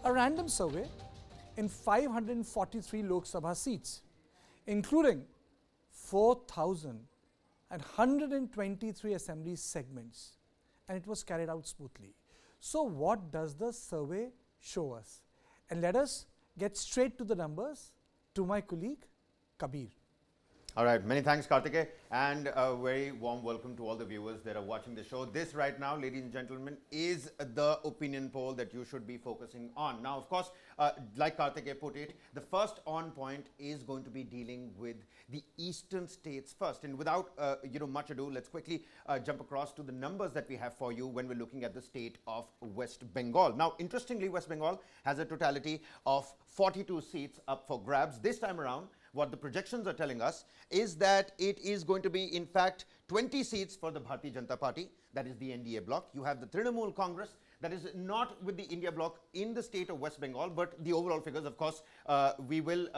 A random survey in 543 Lok Sabha seats, including 4,123 assembly segments, and it was carried out smoothly. So what does the survey show us? And let us get straight to the numbers to my colleague Kabir. All right, many thanks, Karthike, and a very warm welcome to all the viewers that are watching the show. This right now, ladies and gentlemen, is the opinion poll that you should be focusing on. Now, of course, like Karthike put it, the first on point is going to be dealing with the eastern states first. And without much ado, let's quickly jump across to the numbers that we have for you when we're looking at the state of West Bengal. Now, interestingly, West Bengal has a totality of 42 seats up for grabs. This time around, what the projections are telling us is that it is going to be, in fact, 20 seats for the Bharatiya Janata Party, that is the NDA bloc. You have the Trinamool Congress, that is not with the India bloc in the state of West Bengal, but the overall figures, of course, we will,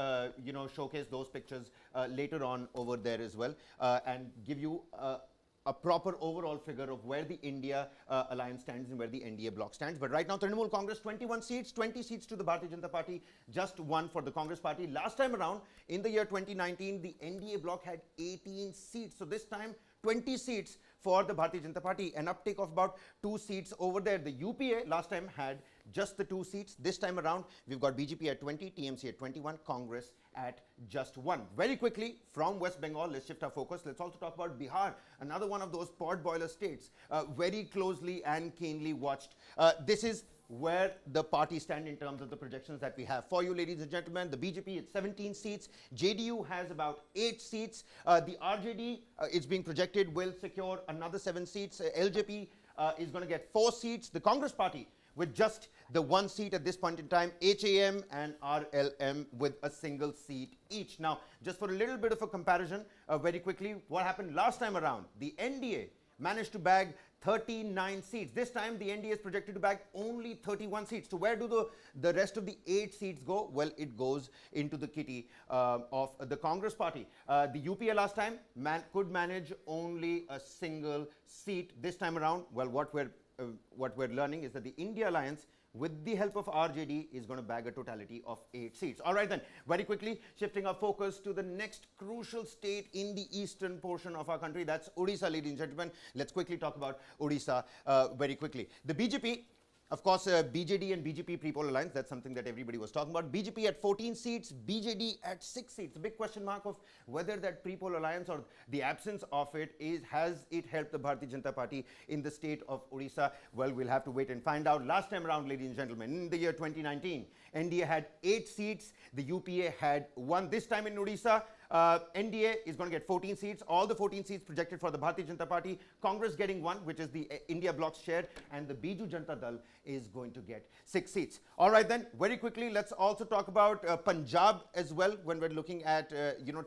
showcase those pictures later on over there as well, and give you a proper overall figure of where the India alliance stands and where the NDA bloc stands. But right now, Trinamool Congress, 21 seats, 20 seats to the Bharatiya Janata Party, just one for the Congress Party. Last time around, in the year 2019, the NDA bloc had 18 seats. So this time, 20 seats for the Bharatiya Janata Party, an uptick of about 2 seats over there. The UPA last time had just the 2 seats. This time around, we've got BJP at 20, TMC at 21, Congress at just 1. Very quickly, from West Bengal, let's shift our focus. Let's also talk about Bihar, another one of those pot boiler states, very closely and keenly watched. This is where the party stand in terms of the projections that we have for you, ladies and gentlemen. The BJP at 17 seats, JDU has about 8 seats, the RJD is being projected will secure another 7 seats, LJP is going to get 4 seats, the Congress Party with just the 1 seat at this point in time, HAM and RLM with a single seat each. Now, just for a little bit of a comparison, very quickly, what happened last time around? The NDA managed to bag 39 seats. This time, the NDA is projected to bag only 31 seats. So where do the rest of the 8 seats go? Well, it goes into the kitty of the Congress Party. The UPA last time could manage only a single seat. This time around, well, what we're learning is that the India Alliance, with the help of RJD, is going to bag a totality of 8 seats. All right then, very quickly, shifting our focus to the next crucial state in the eastern portion of our country, that's Odisha, ladies and gentlemen. Let's quickly talk about Odisha very quickly. The BJP, of course, BJD and BJP pre-poll alliance, that's something that everybody was talking about. BJP at 14 seats, BJD at 6 seats. A big question mark of whether that pre-poll alliance or the absence of it has it helped the Bharatiya Janata Party in the state of Odisha? Well, we'll have to wait and find out. Last time around, ladies and gentlemen, in the year 2019, NDA had 8 seats, the UPA had 1. This time in Odisha, NDA is going to get 14 seats, all the 14 seats projected for the Bharatiya Janata Party, Congress getting 1, which is the India bloc's share, and the Biju Janata Dal is going to get 6 seats. All right then, very quickly, let's also talk about Punjab as well when we're looking at,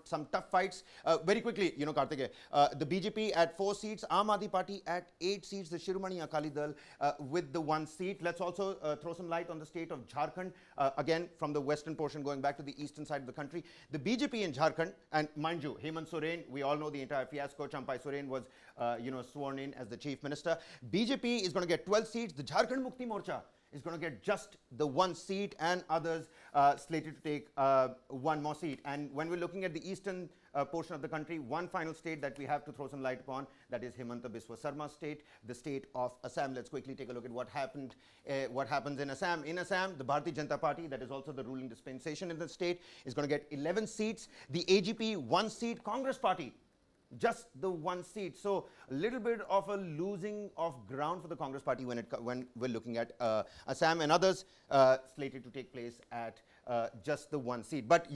some tough fights. Very quickly, Karthike, the BJP at 4 seats, Aam Aadmi Party at 8 seats, the Shiromani Akali Dal with the 1 seat. Let's also throw some light on the state of Jharkhand, again, from the western portion going back to the eastern side of the country. The BJP in Jharkhand, and mind you, Hemant Soren, we all know the entire fiasco. Champai Soren was, sworn in as the chief minister. BJP is going to get 12 seats. The Jharkhand Mukti Morcha is going to get just the 1 seat, and others slated to take 1 more seat. And when we're looking at the eastern portion of the country, one final state that we have to throw some light upon, that is Himanta Biswa Sarma's state, the state of Assam. Let's quickly take a look at what happens in Assam. In Assam, the Bharatiya Janata Party, that is also the ruling dispensation in the state, is going to get 11 seats. The AGP, 1 seat. Congress Party, just the 1 seat. So a little bit of a losing of ground for the Congress Party when we're looking at Assam, and others slated to take place at just the 1 seat. But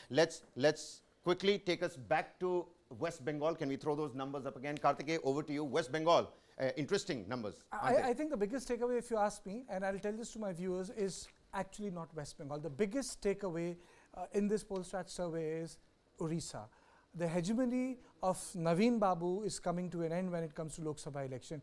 let's quickly take us back to West Bengal. Can we throw those numbers up again? Karthike, over to you. West Bengal, interesting numbers. I think the biggest takeaway, if you ask me, and I'll tell this to my viewers, is actually not West Bengal. The biggest takeaway in this Polstrat survey is Odisha. The hegemony of Naveen Babu is coming to an end when it comes to Lok Sabha election.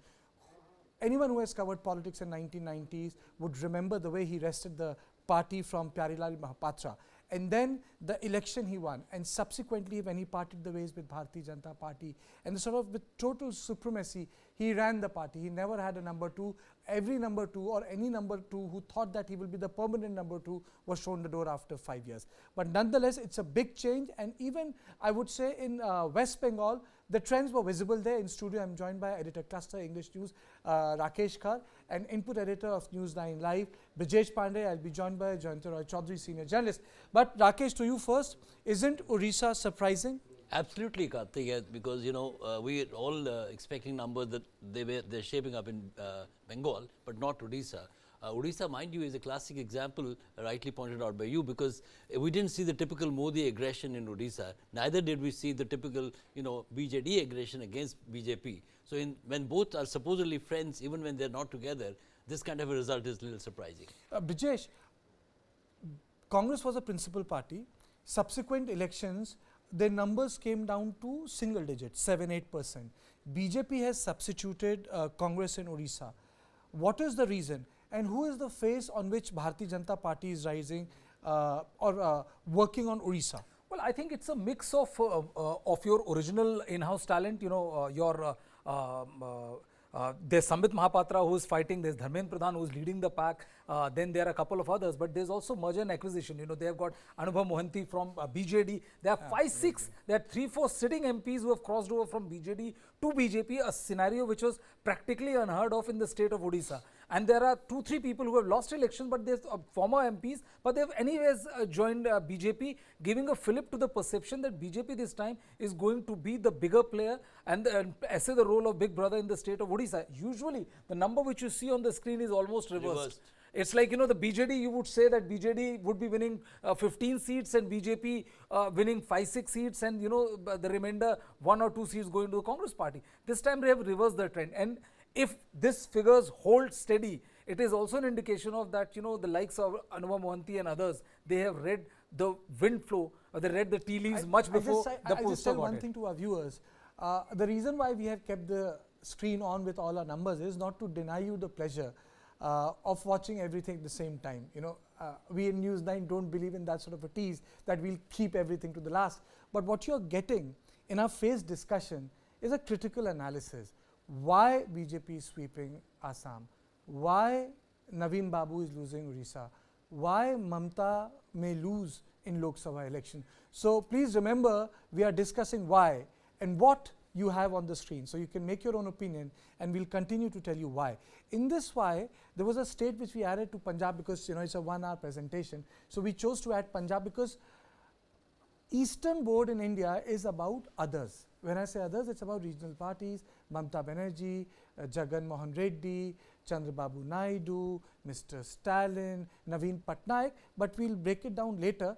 Anyone who has covered politics in 1990s would remember the way he wrested the party from Pyarilal Mahapatra. and then the election he won, and subsequently when he parted the ways with Bharatiya Janata Party, and sort of with total supremacy, he ran the party. He never had a number two. Every number two or any number two who thought that he will be the permanent number two was shown the door after 5 years. But nonetheless, it's a big change, and even I would say in West Bengal, the trends were visible there. In studio, I'm joined by editor cluster English News, Rakesh Khar, and input editor of News9 Live, Brijesh Pandey. I'll be joined by Jayanta Roy Chaudhary, senior journalist. But Rakesh, to you first, isn't Odisha surprising? Absolutely, Karthik, yes, because we are all expecting numbers that they're shaping up in Bengal, but not Odisha. Odisha, mind you, is a classic example, rightly pointed out by you, because we didn't see the typical Modi aggression in Odisha. Neither did we see the typical, BJD aggression against BJP. So when both are supposedly friends, even when they're not together, this kind of a result is a little surprising. Brijesh, Congress was a principal party. Subsequent elections, their numbers came down to single digits, 7-8%. BJP has substituted Congress in Odisha. What is the reason? And who is the face on which Bharatiya Janata Party is rising or working on Odisha? Well, I think it's a mix of your original in-house talent, there's Sambit Mahapatra who is fighting, there's Dharmendra Pradhan who is leading the pack, then there are a couple of others, but there's also merger and acquisition. They have got Anubhav Mohanty from BJD, they have 5-6, there are 3-4 sitting MPs who have crossed over from BJD to BJP, a scenario which was practically unheard of in the state of Odisha. And there are 2-3 people who have lost elections, but there's former MPs, but they have anyways joined BJP, giving a fillip to the perception that BJP this time is going to be the bigger player and essay the role of big brother in the state of Odisha. Usually, the number which you see on the screen is almost reversed. It's like, the BJD, you would say that BJD would be winning 15 seats and BJP winning 5-6 seats, and, the remainder 1 or 2 seats going to the Congress party. This time they have reversed the trend. And if this figures hold steady, it is also an indication of that, the likes of Anubhav Mohanty and others, they have read the wind flow, or they read the tea leaves much before the pollster just tell got one it. thing to our viewers. The reason why we have kept the screen on with all our numbers is not to deny you the pleasure of watching everything at the same time. We in News9 don't believe in that sort of a tease that we'll keep everything to the last. But what you're getting in our phase discussion is a critical analysis. Why BJP is sweeping Assam? Why Naveen Babu is losing Odisha? Why Mamta may lose in Lok Sabha election? So please remember, we are discussing why and what you have on the screen. So you can make your own opinion, and we'll continue to tell you why. In this why, there was a state which we added to Punjab because it's a 1-hour presentation. So we chose to add Punjab because Eastern board in India is about others. When I say others, it's about regional parties, Mamta Banerjee, Jagan Mohan Reddy, Chandrababu Naidu, Mr. Stalin, Naveen Patnaik, but we'll break it down later.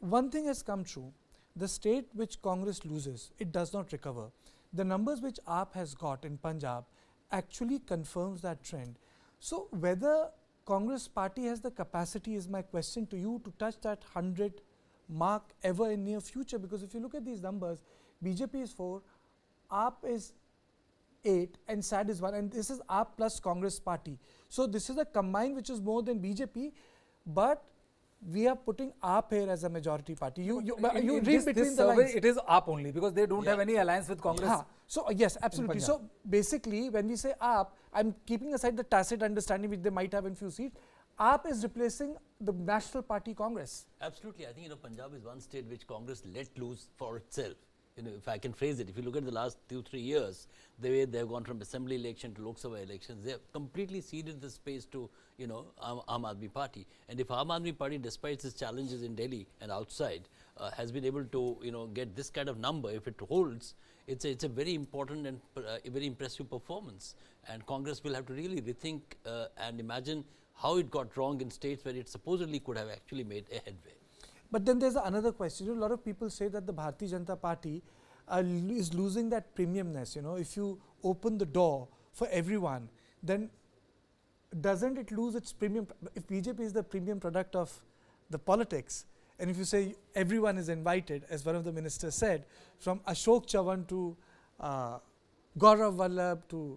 One thing has come true. The state which Congress loses, it does not recover. The numbers which AAP has got in Punjab actually confirms that trend. So whether Congress party has the capacity is my question to you to touch that 100 mark ever in near future, because if you look at these numbers, BJP is 4, AAP is 8 and SAD is 1, and this is AAP plus Congress party. So this is a combined which is more than BJP, but we are putting AAP here as a majority party. You read between this the survey, lines. it is AAP only because they don't have any alliance with Congress. So yes, absolutely. So basically, when we say AAP, I'm keeping aside the tacit understanding which they might have in few seats. AAP is replacing the National Party Congress. Absolutely. I think, Punjab is one state which Congress let loose for itself. If I can phrase it, if you look at the last 2-3 years, the way they've gone from assembly election to Lok Sabha elections, they have completely ceded the space to, Aam Aadmi Party. And if Aam Aadmi Party, despite its challenges in Delhi and outside, has been able to, get this kind of number, if it holds, it's a very important and a very impressive performance. And Congress will have to really rethink and imagine how it got wrong in states where it supposedly could have actually made a headway. But then there's another question. A lot of people say that the Bharatiya Janata Party is losing that premiumness. If you open the door for everyone, then doesn't it lose its premium? If BJP is the premium product of the politics, and if you say everyone is invited, as one of the ministers said, from Ashok Chavan to Gaurav Vallabh to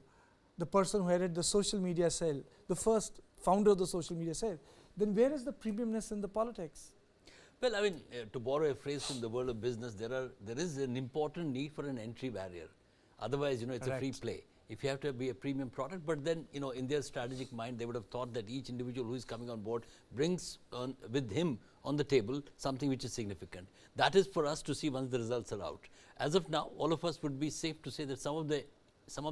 the person who headed the social media cell, the first founder of the social media cell, then where is the premiumness in the politics? Well, I mean, to borrow a phrase from the world of business, there is an important need for an entry barrier. Otherwise, it's a free play. If you have to be a premium product, but then, in their strategic mind, they would have thought that each individual who is coming on board brings with him on the table something which is significant. That is for us to see once the results are out. As of now, all of us would be safe to say that some of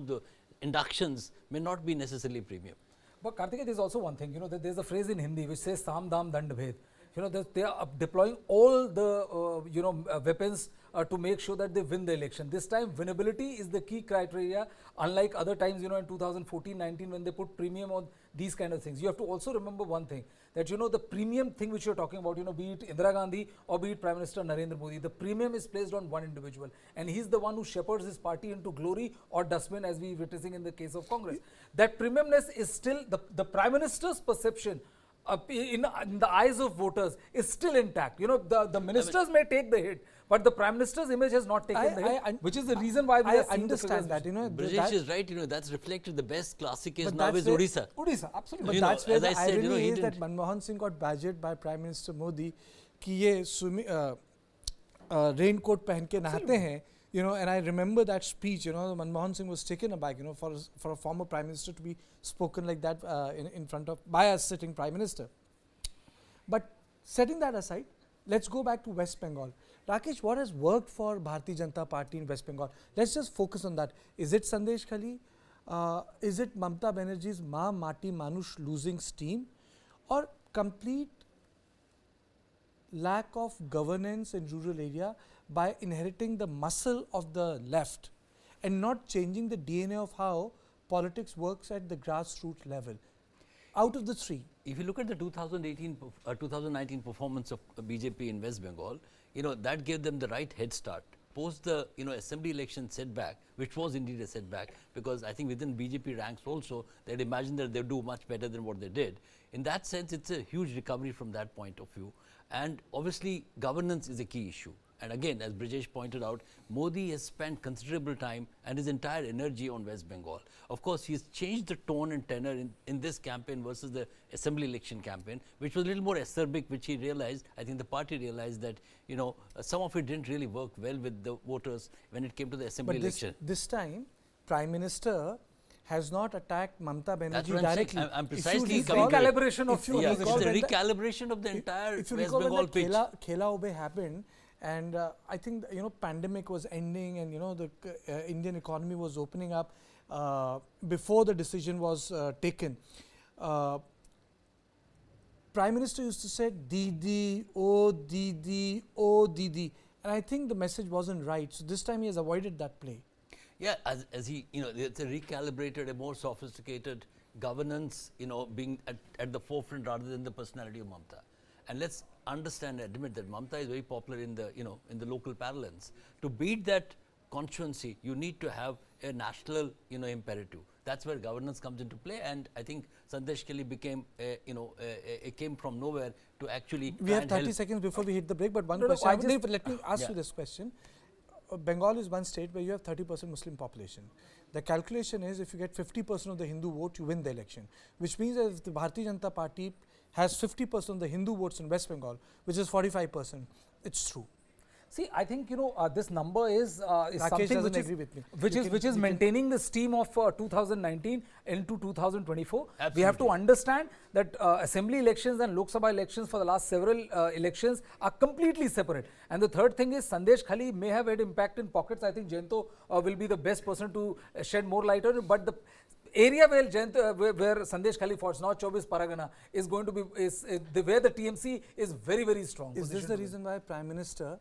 the inductions may not be necessarily premium. But Karthikeya, there's also one thing, that there's a phrase in Hindi which says Sam Dam Dand Bhed. They are deploying all the weapons to make sure that they win the election. This time, winnability is the key criteria, unlike other times, in 2014-19 when they put premium on these kind of things. You have to also remember one thing, that the premium thing which you're talking about, be it Indira Gandhi or be it Prime Minister Narendra Modi, the premium is placed on one individual, and he's the one who shepherds his party into glory or dustbin, as we're witnessing in the case of Congress. That premiumness is still the Prime Minister's perception in the eyes of voters is still intact. The ministers may take the hit, but the Prime Minister's image has not taken the hit, which is the reason why we are seeing understand that. Brajesh is right. That's reflected. The best classic case now is Odisha. Odisha, absolutely. But that's where the said, irony is that Manmohan Singh got badgered by Prime Minister Modi कि ये raincoat पहन के नहाते हैं. And I remember that speech, Manmohan Singh was taken aback, for a former Prime Minister to be spoken like that in front of, by a sitting Prime Minister. But setting that aside, let's go back to West Bengal. Rakesh, what has worked for Bharatiya Janata Party in West Bengal? Let's just focus on that. Is it Sandesh Khali? Is it Mamata Banerjee's Ma Mati Manush losing steam? Or complete lack of governance in rural area by inheriting the muscle of the left and not changing the DNA of how politics works at the grassroots level? Out of the three, if you look at the 2019 performance of BJP in West Bengal, that gave them the right head start. Post the assembly election setback, which was indeed a setback, because I think within BJP ranks also they had imagined that they would do much better than what they did. In that sense, it's a huge recovery from that point of view. And obviously, governance is a key issue. And again, as Brajesh pointed out, Modi has spent considerable time and his entire energy on West Bengal. Of course, he's changed the tone and tenor in this campaign versus the assembly election campaign, which was a little more acerbic, which he realized, I think the party realized that, some of it didn't really work well with the voters when it came to the assembly election. This time, Prime Minister has not attacked Mamata Banerjee directly. I'm precisely it's recalibration of it's a recalibration of the entire West Bengal pitch. Khela Obe happened, and I think pandemic was ending, and the Indian economy was opening up before the decision was taken. Prime Minister used to say Didi, oh Didi, oh Didi, and I think the message wasn't right. So this time he has avoided that play. Yeah, as he, it's a recalibrated, a more sophisticated governance, being at the forefront rather than the personality of Mamata. And let's understand and admit that Mamata is very popular in the, in the local parlance. To beat that constituency, you need to have a national, imperative. That's where governance comes into play. And I think Sandesh Khali became, came from nowhere to actually. We have 30 seconds before we hit the break, but one question. Let me ask you this question. Bengal is one state where you have 30% Muslim population. The calculation is if you get 50% of the Hindu vote, you win the election. Which means that if the Bharatiya Janata Party has 50% of the Hindu votes in West Bengal, which is 45%, it's true. See, I think this number is something which is maintaining the steam of 2019 into 2024. Absolutely. We have to understand that assembly elections and Lok Sabha elections for the last several elections are completely separate. And the third thing is Sandesh Khali may have had impact in pockets. I think Jayanto will be the best person to shed more light on it. But the area where Sandesh Khali fought, North 24 Paragana, is going to be where the TMC is very, very strong. Is this the reason why Prime Minister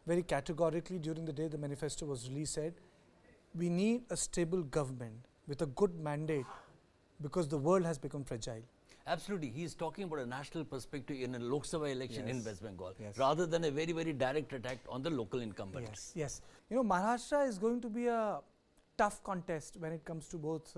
very categorically during the day the manifesto was released said, we need a stable government with a good mandate because the world has become fragile? Absolutely. He is talking about a national perspective in a Lok Sabha election in West Bengal, rather than a very, very direct attack on the local incumbent. Yes. Maharashtra is going to be a tough contest when it comes to both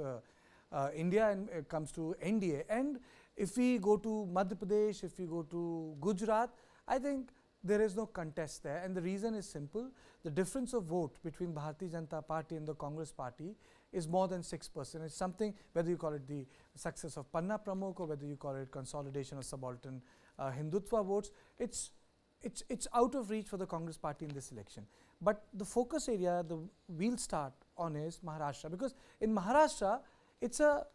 India and it comes to NDA. And if we go to Madhya Pradesh, if we go to Gujarat, I think there is no contest there, and the reason is simple. The difference of vote between Bharatiya Janata Party and the Congress Party is more than 6%. It's something, whether you call it the success of Panna Pramukh or whether you call it consolidation of subaltern Hindutva votes, it's it's out of reach for the Congress party in this election. But the focus area we'll start on is Maharashtra, because in Maharashtra it's a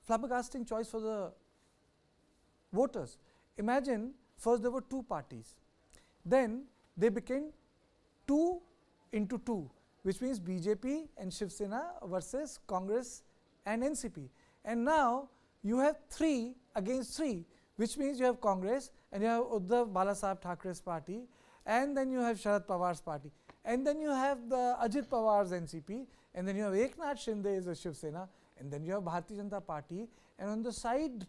flabbergasting choice for the voters. Imagine first there were two parties, then they became 2 into 2, which means BJP and Shiv Sena versus Congress and NCP. And now you have 3 against 3, which means you have Congress and you have Uddhav Balasaheb Thackeray's party, and then you have Sharad Pawar's party, and then you have the Ajit Pawar's NCP, and then you have Eknath Shinde's Shiv Sena, and then you have Bharatiya Janata Party, and on the side,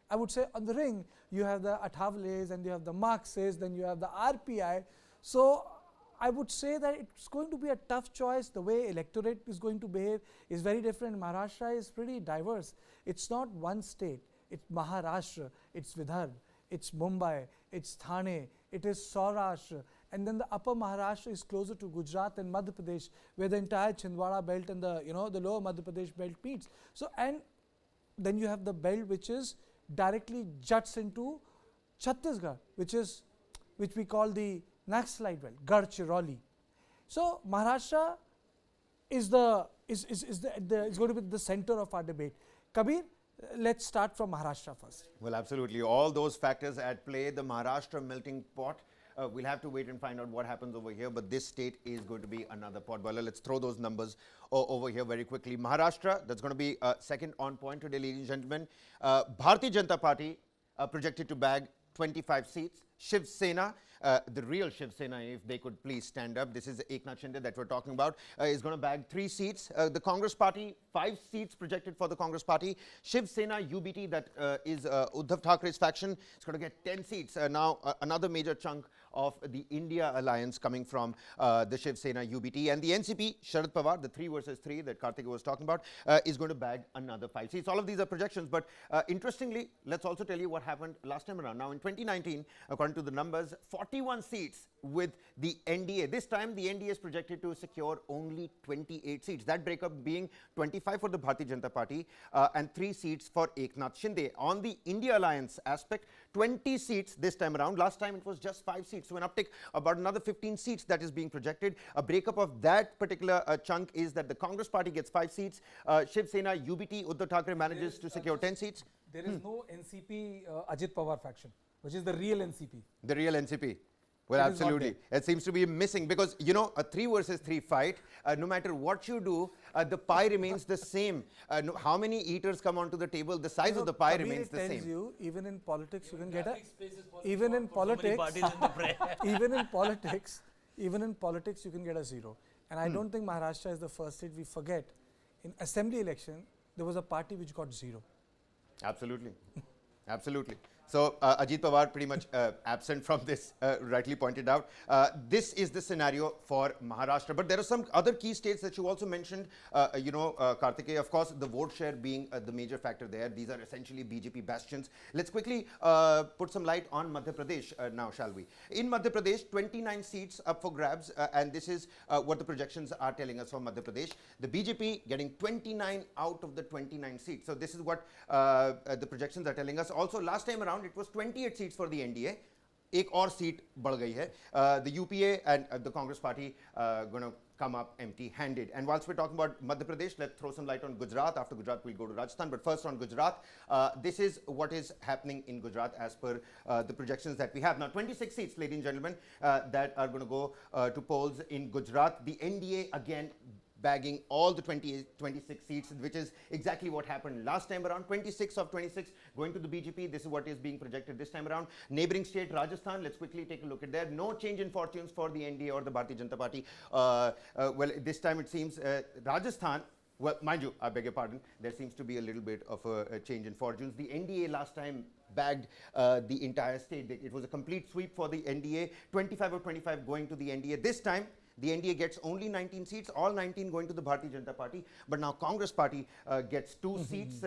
I would say on the ring, you have the Athawales and you have the Marxists, then you have the RPI. So I would say that it's going to be a tough choice. The way electorate is going to behave is very different. Maharashtra is pretty diverse. It's not one state. It's Maharashtra, it's Vidarbha, it's Mumbai, it's Thane, it is Saurashtra, and then the upper Maharashtra is closer to Gujarat and Madhya Pradesh, where the entire Chhindwara belt and the the lower Madhya Pradesh belt meets. So, and then you have the belt which is directly juts into Chhattisgarh, which we call the Naxalite belt, Gadchiroli. So Maharashtra is going to be the center of our debate. Kabir, let's start from Maharashtra first. Well, absolutely. All those factors at play. The Maharashtra melting pot. We'll have to wait and find out what happens over here, but this state is going to be another pot boiler. Let's throw those numbers over here very quickly. Maharashtra, that's going to be second on point today, ladies and gentlemen. Bharatiya Janata Party projected to bag 25 seats. Shiv Sena, the real Shiv Sena, if they could please stand up. This is Eknath Shinde that we're talking about, is going to bag 3 seats. The Congress Party, 5 seats projected for the Congress Party. Shiv Sena, UBT, that is Uddhav Thackeray's faction, is going to get 10 seats. Now, another major chunk of the India alliance coming from the Shiv Sena, UBT. And the NCP, Sharad Pawar, the 3 versus 3 that Karthik was talking about, is going to bag another 5 seats. All of these are projections, but interestingly, let's also tell you what happened last time around. Now, in 2019, according to the numbers, 41 seats with the NDA. This time, the NDA is projected to secure only 28 seats. That breakup being 25 for the Bharatiya Janata Party and 3 seats for Eknath Shinde. On the India alliance aspect, 20 seats this time around. Last time, it was just 5 seats. So an uptick about another 15 seats that is being projected. A breakup of that particular chunk is that the Congress Party gets 5 seats. Shiv Sena, UBT, Uddhav Thackeray manages to secure 10 seats. There is no NCP Ajit Pawar faction, which is the real NCP. The real NCP. Well, absolutely. It seems to be missing because, a 3 versus 3 fight, no matter what you do, the pie remains the same. How many eaters come onto the table, the size of the pie remains the same. You, even in politics, you can get a... Even in politics, even in politics, you can get a 0. And I don't think Maharashtra is the first state we forget. In assembly election, there was a party which got 0. Absolutely. Absolutely. So, Ajit Pawar pretty much absent from this, rightly pointed out. This is the scenario for Maharashtra. But there are some other key states that you also mentioned, Karthikeya. Of course, the vote share being the major factor there. These are essentially BJP bastions. Let's quickly put some light on Madhya Pradesh now, shall we? In Madhya Pradesh, 29 seats up for grabs. And this is what the projections are telling us for Madhya Pradesh. The BJP getting 29 out of the 29 seats. So, this is what the projections are telling us. Also, last time around, it was 28 seats for the NDA. एक और seat बढ़ गई है. The UPA and the Congress Party going to come up empty-handed. And whilst we're talking about Madhya Pradesh, let's throw some light on Gujarat. After Gujarat, we'll go to Rajasthan. But first on Gujarat, this is what is happening in Gujarat as per the projections that we have. Now, 26 seats, ladies and gentlemen, that are going to go to polls in Gujarat. The NDA, again, bagging all the 26 seats, which is exactly what happened last time around. 26 of 26 going to the BJP. This is what is being projected this time around. Neighboring state, Rajasthan, let's quickly take a look at there. No change in fortunes for the NDA or the Bharatiya Janata Party. Well, this time it seems Rajasthan, well, mind you, I beg your pardon, there seems to be a little bit of a change in fortunes. The NDA last time bagged the entire state. It was a complete sweep for the NDA. 25 of 25 going to the NDA. This time, the NDA gets only 19 seats, all 19 going to the Bharatiya Janata Party. But now Congress Party gets 2 seats.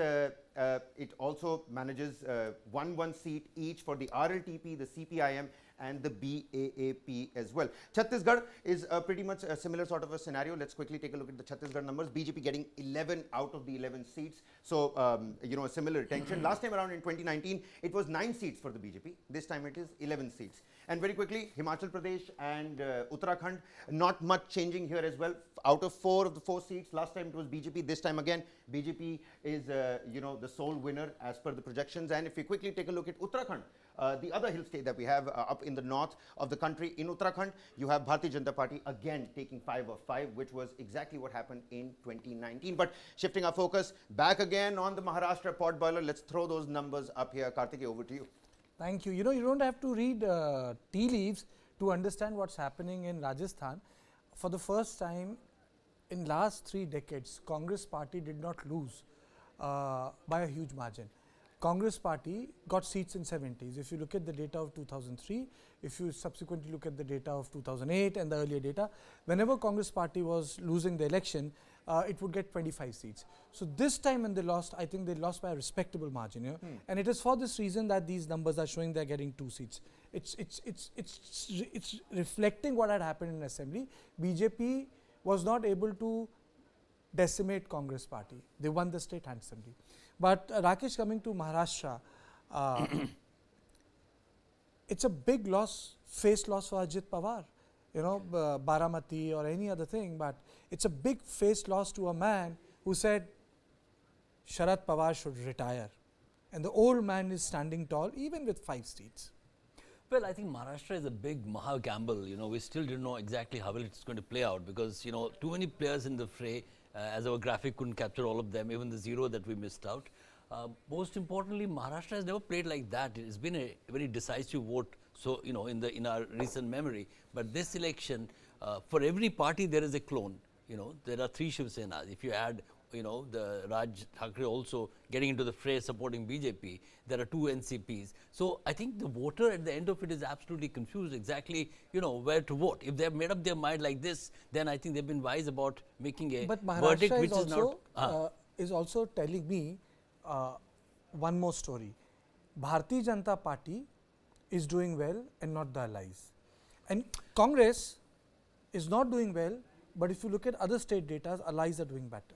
it also manages one seat each for the RLTP, the CPIM, and the BAAP as well. Chhattisgarh is pretty much a similar sort of a scenario. Let's quickly take a look at the Chhattisgarh numbers. BJP getting 11 out of the 11 seats. So, a similar retention. Last time around in 2019, it was 9 seats for the BJP. This time it is 11 seats. And very quickly, Himachal Pradesh and Uttarakhand, not much changing here as well. Out of 4 of the 4 seats, last time it was BJP. This time again, BJP is, the sole winner as per the projections. And if we quickly take a look at Uttarakhand, the other hill state that we have up in the north of the country, in Uttarakhand, you have Bharatiya Janata Party again taking 5 of 5, which was exactly what happened in 2019. But shifting our focus back again on the Maharashtra pot boiler, let's throw those numbers up here. Karthikeya, over to you. Thank you. You don't have to read tea leaves to understand what's happening in Rajasthan. For the first time in last 3 decades, Congress party did not lose by a huge margin. Congress party got seats in 70s. If you look at the data of 2003, if you subsequently look at the data of 2008 and the earlier data, whenever Congress party was losing the election, it would get 25 seats. So this time when they lost, I think they lost by a respectable margin. And it is for this reason that these numbers are showing they're getting 2 seats. It's reflecting what had happened in assembly. BJP was not able to decimate Congress party. They won the state handsomely. But Rakesh, coming to Maharashtra, it's a big loss, face loss for Ajit Pawar, Baramati or any other thing, but it's a big face loss to a man who said Sharad Pawar should retire. And the old man is standing tall even with 5 seats. Well, I think Maharashtra is a big Maha gamble. We still don't know exactly how well it's going to play out because, too many players in the fray. As our graphic couldn't capture all of them, even the 0 that we missed out. Most importantly, Maharashtra has never played like that. It's been a very decisive vote, so in our recent memory. But this election, for every party there is a clone. There are 3 Shiv Senas. If you add, the Raj Thackeray also getting into the fray supporting BJP, there are 2 NCPs. So I think the voter at the end of it is absolutely confused exactly, where to vote. If they have made up their mind like this, then I think they've been wise about making a verdict which is not. Is also telling me one more story. Bharatiya Janata Party is doing well and not the allies. And Congress is not doing well, but if you look at other state data, allies are doing better.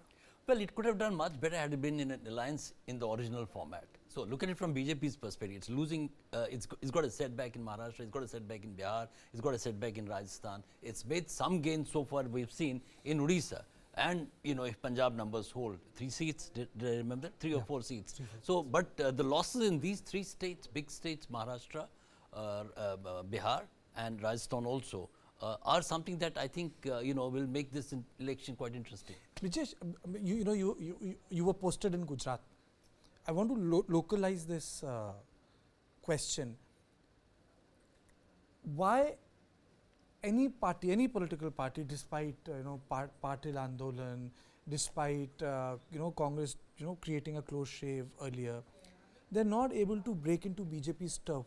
Well, it could have done much better had it been in an alliance in the original format. So look at it from BJP's perspective. It's losing, it's got a setback in Maharashtra, it's got a setback in Bihar, it's got a setback in Rajasthan. It's made some gains so far we've seen in Odisha. And, if Punjab numbers hold, 3 seats, did I remember? 3 or 4 seats. So, but the losses in these 3 states, big states, Maharashtra, Bihar and Rajasthan also, are something that I think will make this election quite interesting. Brijesh, you were posted in Gujarat. I want to localize this question. Why any party, any political party, despite Patil Andolan, despite Congress creating a close shave earlier, they're not able to break into BJP's turf.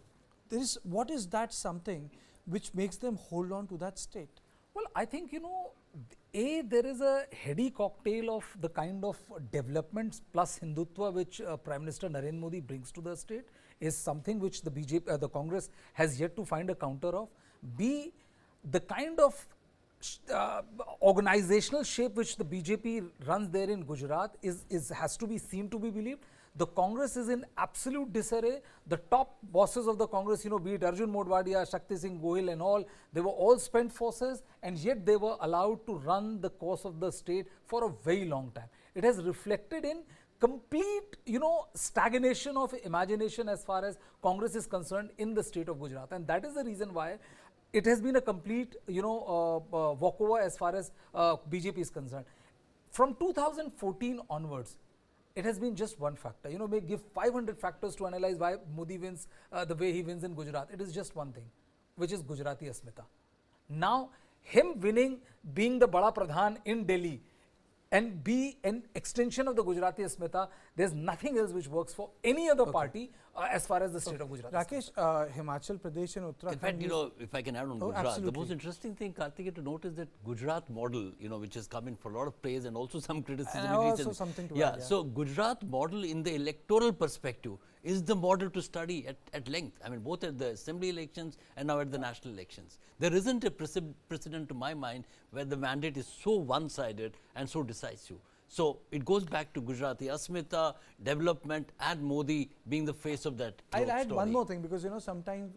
What is that something which makes them hold on to that state? Well, I think, there is a heady cocktail of the kind of developments plus Hindutva which Prime Minister Narendra Modi brings to the state is something which the BJP, the Congress has yet to find a counter of. B, the kind of organizational shape which the BJP runs there in Gujarat has to be seen to be believed. The Congress is in absolute disarray. The top bosses of the Congress, be it Arjun Modwadia, Shakti Singh Gohil and all, they were all spent forces and yet they were allowed to run the course of the state for a very long time. It has reflected in complete, stagnation of imagination as far as Congress is concerned in the state of Gujarat. And that is the reason why it has been a complete, walkover as far as BJP is concerned. From 2014 onwards, it has been just one factor. May give 500 factors to analyze why Modi wins the way he wins in Gujarat. It is just one thing, which is Gujarati Asmita. Now, him winning, being the Bada Pradhan in Delhi, and be an extension of the Gujarati Asmita, there's nothing else which works for any other party as far as the state of Gujarat. Rakesh, Himachal Pradesh and Uttarakhand. In fact, if I can add on Oh, Gujarat, the absolutely. most interesting thing, Karthikeya, to note is that Gujarat model, which has come in for a lot of praise and also some criticism. And in also recent- something to yeah, add, yeah. so Gujarat model in the electoral perspective is the model to study at length. I mean, both at the assembly elections and now at the national elections. There isn't a precedent to my mind where the mandate is so one-sided and so decisive. So it goes back to Gujarati Asmita, development, and Modi being the face of that. I'll add story. one more thing, because sometimes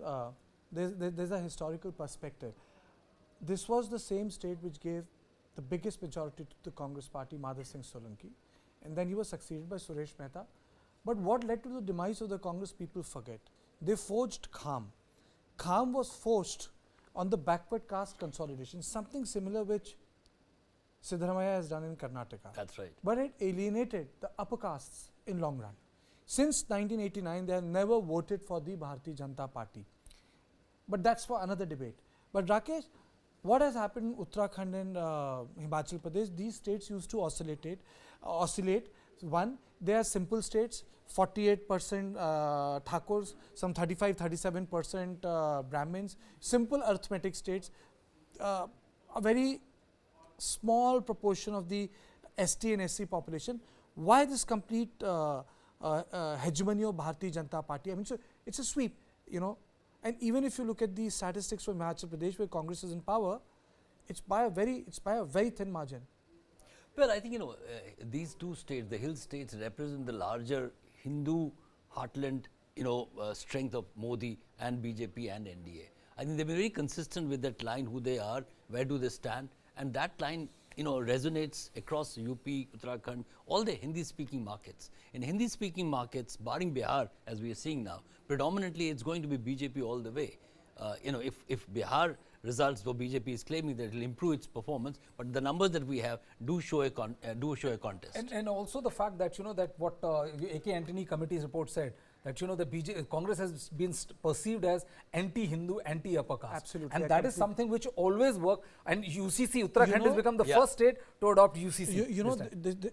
there's a historical perspective. This was the same state which gave the biggest majority to the Congress party, Madhav Singh Solanki, and then he was succeeded by Suresh Mehta. But what led to the demise of the Congress, people forget. They forged Kham. Kham was forced on the backward caste consolidation, something similar which Siddaramaiah has done in Karnataka. That's right. But it alienated the upper castes in long run. Since 1989, they have never voted for the Bharatiya Janata Party. But that's for another debate. But Rakesh, what has happened in Uttarakhand and Himachal Pradesh, these states used to oscillate. One, they are simple states, 48% Thakurs, some 35-37% Brahmins, simple arithmetic states, a very small proportion of the ST and SC population. Why this complete hegemony of Bharatiya Janata Party? I mean, so it's a sweep, and even if you look at the statistics from Himachal Pradesh, where Congress is in power, it's by a very thin margin. Well, I think, these two states, the hill states, represent the larger Hindu heartland, strength of Modi and BJP and NDA. I think they've been very consistent with that line, who they are, where do they stand, and that line, resonates across UP, Uttarakhand, all the Hindi-speaking markets. In Hindi-speaking markets, barring Bihar, as we are seeing now, predominantly it's going to be BJP all the way. If Bihar results, though BJP is claiming that it will improve its performance, but the numbers that we have do show a contest. And also the fact that that what AK Antony committee's report said, that the Congress has been perceived as anti-Hindu, anti-upper caste. Absolutely, and I that is something which always worked. And UCC, Uttarakhand has become the first state to adopt UCC.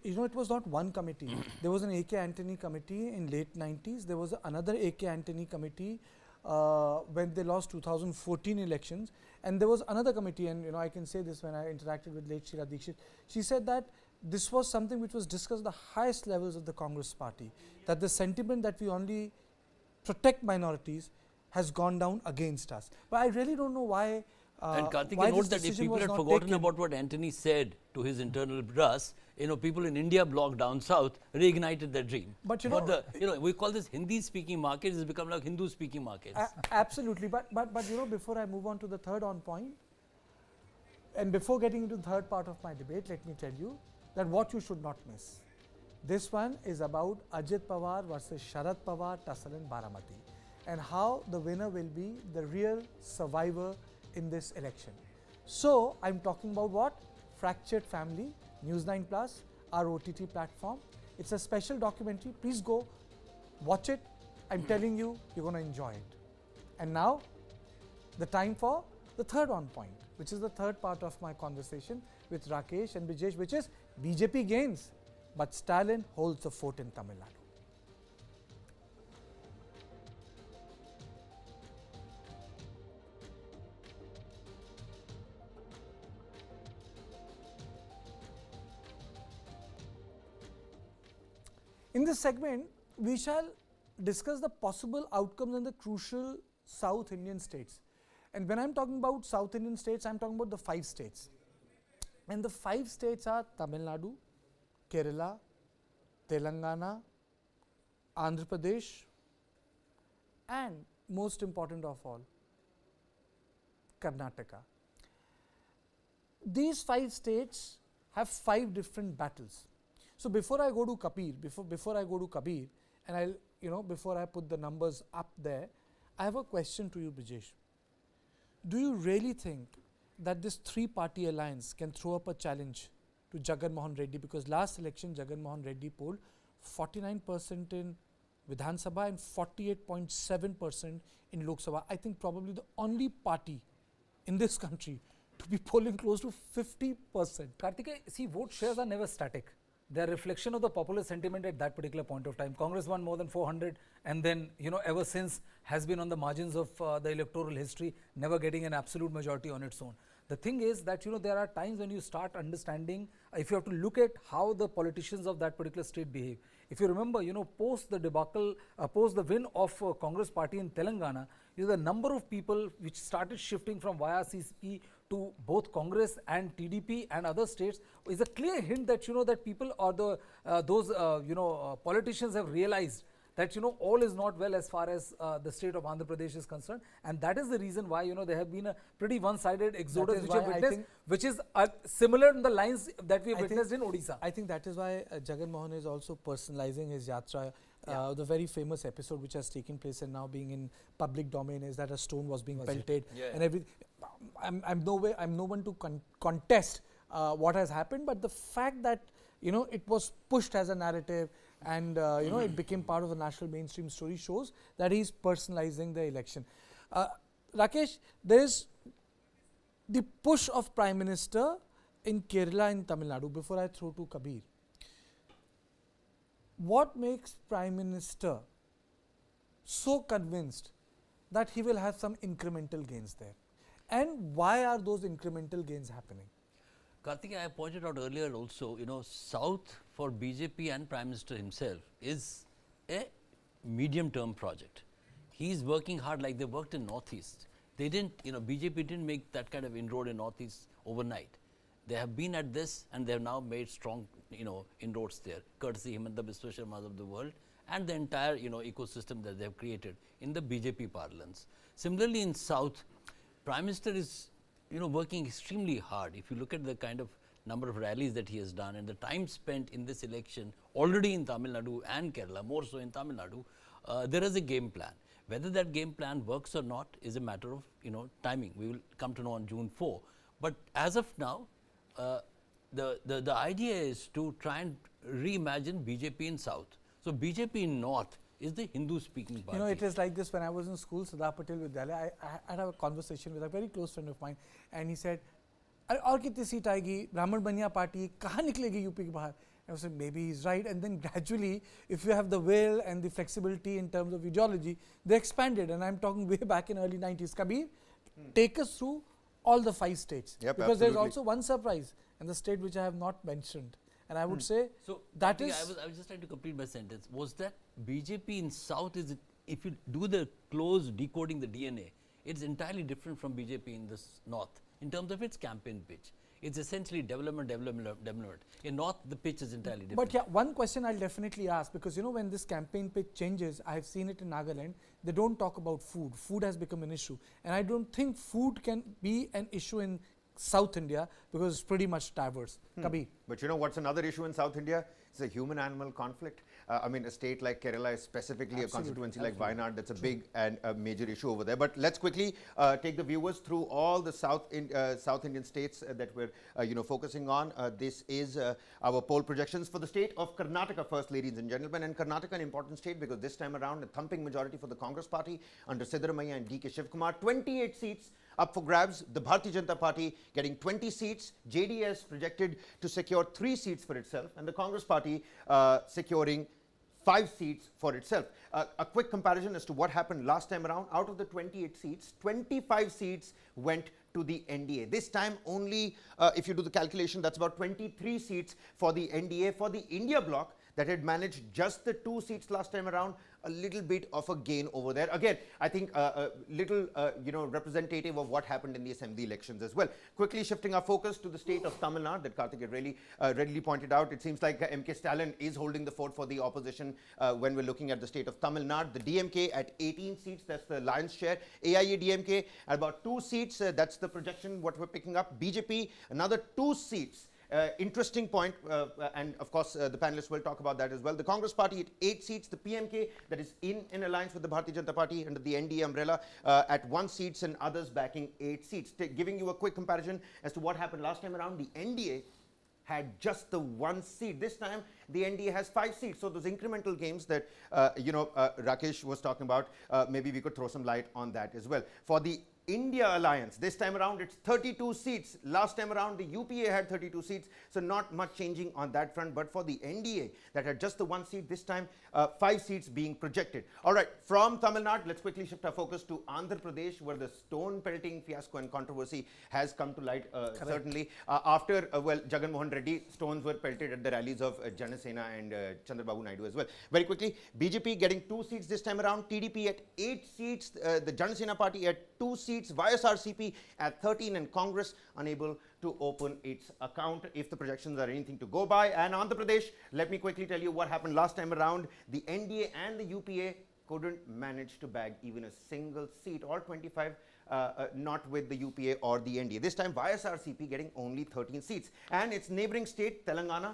It was not one committee. There was an AK Antony committee in late 90s. There was another AK Antony committee when they lost 2014 elections, and there was another committee, and I can say this when I interacted with late Sheila Dikshit. She said that this was something which was discussed at the highest levels of the Congress party, that the sentiment that we only protect minorities has gone down against us. But I really don't know why. And Karthikeya, why note this that if decision people was had not forgotten taken. about what Antony said to his internal brass, people in India bloc down south reignited their dream. But we call this Hindi-speaking markets, it's become like Hindu-speaking markets. Absolutely, but before I move on to the third on point, and before getting into the third part of my debate, let me tell you that what you should not miss. This one is about Ajit Pawar versus Sharad Pawar, tussle in Baramati, and how the winner will be the real survivor in this election. So I'm talking about what? Fractured Family, News9 Plus, our OTT platform. It's a special documentary. Please go watch it. I'm telling you, you're going to enjoy it. And now, the time for the third on point, which is the third part of my conversation with Rakesh and Brijesh, which is BJP gains, but Stalin holds the fort in Tamil Nadu. In this segment, we shall discuss the possible outcomes in the crucial South Indian states. And when I'm talking about South Indian states, I'm talking about the 5 states. And the 5 states are Tamil Nadu, Kerala, Telangana, Andhra Pradesh, and most important of all, Karnataka. These 5 states have 5 different battles. So before I go to Kabir, and I'll, before I put the numbers up there, I have a question to you, Brijesh. Do you really think that this 3-party alliance can throw up a challenge to Jagan Mohan Reddy? Because last election, Jagan Mohan Reddy polled 49% in Vidhan Sabha and 48.7% in Lok Sabha. I think probably the only party in this country to be polling close to 50%. Karthikeya, see, vote shares are never static. They are a reflection of the popular sentiment at that particular point of time. Congress won more than 400 and then, ever since has been on the margins of the electoral history, never getting an absolute majority on its own. The thing is that, there are times when you start understanding, if you have to look at how the politicians of that particular state behave. If you remember, post the debacle, post the win of Congress party in Telangana, the number of people which started shifting from YRCP to both Congress and TDP and other states is a clear hint that, that people or those politicians have realized that, all is not well as far as the state of Andhra Pradesh is concerned. And that is the reason why, there have been a pretty one-sided exodus which, which is similar in the lines that we have witnessed in Odisha. I think that is why Jagan Mohan is also personalizing his yatra. The very famous episode which has taken place and now being in public domain is that a stone was being pelted and everything. I'm no one to contest what has happened, but the fact that it was pushed as a narrative and it became part of the national mainstream story shows that he's personalizing the election. Rakesh, there is the push of Prime Minister in Kerala and Tamil Nadu. Before I throw to Kabir, what makes Prime Minister so convinced that he will have some incremental gains there? And why are those incremental gains happening? Karthik, I pointed out earlier also, South for BJP and Prime Minister himself is a medium-term project. He's working hard like they worked in Northeast. They didn't, BJP didn't make that kind of inroad in Northeast overnight. They have been at this and they have now made strong, inroads there, courtesy Himanta Biswa Sharmas of the world and the entire, ecosystem that they have created in the BJP parlance. Similarly, in South, Prime Minister is working extremely hard. If you look at the kind of number of rallies that he has done and the time spent in this election already in Tamil Nadu and Kerala, more so in Tamil Nadu, there is a game plan. Whether that game plan works or not is a matter of timing. We will come to know on June 4. But as of now, the idea is to try and reimagine BJP in South. So BJP in North is the Hindu-speaking party. It is like this when I was in school, Sardar Patel Vidyalaya, I had a conversation with a very close friend of mine and he said, और कितनी seat आएगी ब्राह्मण बनिया party कहाँ निकलेगी UP के बाहर? I was like, maybe he's right. And then gradually, if you have the will and the flexibility in terms of ideology, they expanded. And I'm talking way back in early 90s. Kabir, take us through all the 5 states. Yep, because absolutely. there's also one surprise, and the state which I have not mentioned. And I would say so that I is... was just trying to complete my sentence. Was that BJP in South, if you do the close decoding the DNA, it's entirely different from BJP in the North in terms of its campaign pitch. It's essentially development. In North, the pitch is entirely different. But yeah, one question I'll definitely ask, because when this campaign pitch changes, I've seen it in Nagaland, they don't talk about food. Food has become an issue. And I don't think food can be an issue in South India because it's pretty much diverse. Kabir. But what's another issue in South India? It's a human-animal conflict. A state like Kerala is specifically a constituency like Wayanad. That's a big and a major issue over there. But let's quickly take the viewers through all the South Indian states that we're focusing on. This is our poll projections for the state of Karnataka first, ladies and gentlemen. And Karnataka an important state because this time around a thumping majority for the Congress party under Siddaramaiah and D.K. Shivkumar. 28 seats up for grabs. The Bharatiya Janata Party getting 20 seats. JDS projected to secure 3 seats for itself, and the Congress Party securing 5 seats for itself. A quick comparison as to what happened last time around. Out of the 28 seats, 25 seats went to the NDA. This time only, if you do the calculation, that's about 23 seats for the NDA. For the India bloc that had managed just the 2 seats last time around, a little bit of a gain over there. Again, I think a little representative of what happened in the assembly elections as well. Quickly shifting our focus to the state of Tamil Nadu that Karthik had really readily pointed out. It seems like MK Stalin is holding the fort for the opposition when we're looking at the state of Tamil Nadu. The DMK at 18 seats, that's the lion's share. AIADMK at about 2 seats, that's the projection what we're picking up. BJP another 2 seats. Interesting point, and of course the panelists will talk about that as well. The Congress Party at 8 seats, the PMK that is in alliance with the Bharatiya Janata Party under the NDA umbrella at 1 seats and others backing 8 seats. Giving you a quick comparison as to what happened last time around, the NDA had just the 1 seat. This time the NDA has 5 seats. So those incremental gains that Rakesh was talking about, maybe we could throw some light on that as well. For the India alliance, this time around it's 32 seats. Last time around the UPA had 32 seats, so not much changing on that front. But for the NDA that had just the 1 seat, this time 5 seats being projected. All right, from Tamil Nadu, let's quickly shift our focus to Andhra Pradesh, where the stone pelting fiasco and controversy has come to light. Certainly after Jagan Mohan Reddy, stones were pelted at the rallies of Janasena and Chandrababu Naidu as well. Very quickly, BJP getting 2 seats this time around, TDP at 8 seats, the Janasena party at 2 seats, YSRCP at 13, and Congress unable to open its account if the projections are anything to go by. And Andhra Pradesh, let me quickly tell you what happened last time around. The NDA and the UPA couldn't manage to bag even a single seat, all 25 not with the UPA or the NDA. This time YSRCP getting only 13 seats. And its neighboring state, Telangana,